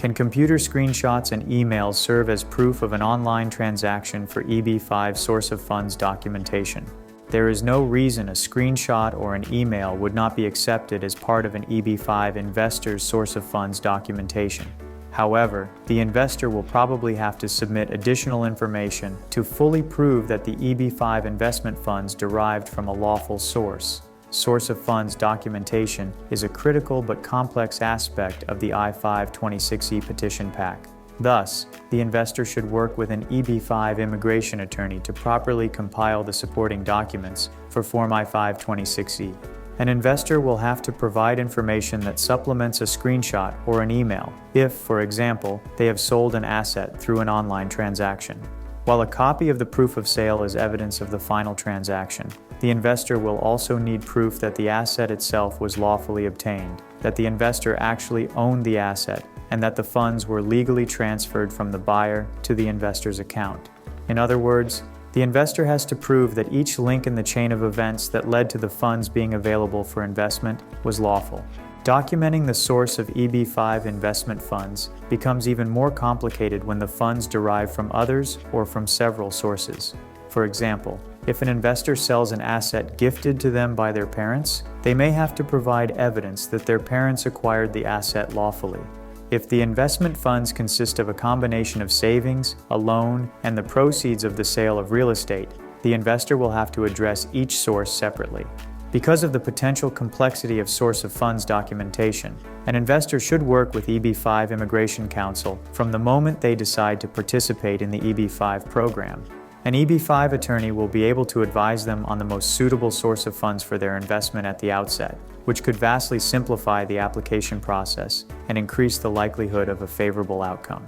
Can computer screenshots and emails serve as proof of an online transaction for EB-5 source of funds documentation? There is no reason a screenshot or an email would not be accepted as part of an EB-5 investor's source of funds documentation. However, the investor will probably have to submit additional information to fully prove that the EB-5 investment funds derived from a lawful source. Source of funds documentation is a critical but complex aspect of the I-526E petition pack. Thus, the investor should work with an EB-5 immigration attorney to properly compile the supporting documents for Form I-526E. An investor will have to provide information that supplements a screenshot or an email if, for example, they have sold an asset through an online transaction. While a copy of the proof of sale is evidence of the final transaction, the investor will also need proof that the asset itself was lawfully obtained, that the investor actually owned the asset, and that the funds were legally transferred from the buyer to the investor's account. In other words, the investor has to prove that each link in the chain of events that led to the funds being available for investment was lawful. Documenting the source of EB-5 investment funds becomes even more complicated when the funds derive from others or from several sources. For example, if an investor sells an asset gifted to them by their parents, they may have to provide evidence that their parents acquired the asset lawfully. If the investment funds consist of a combination of savings, a loan, and the proceeds of the sale of real estate, the investor will have to address each source separately. Because of the potential complexity of source of funds documentation, an investor should work with EB-5 Immigration Counsel from the moment they decide to participate in the EB-5 program. An EB-5 attorney will be able to advise them on the most suitable source of funds for their investment at the outset, which could vastly simplify the application process and increase the likelihood of a favorable outcome.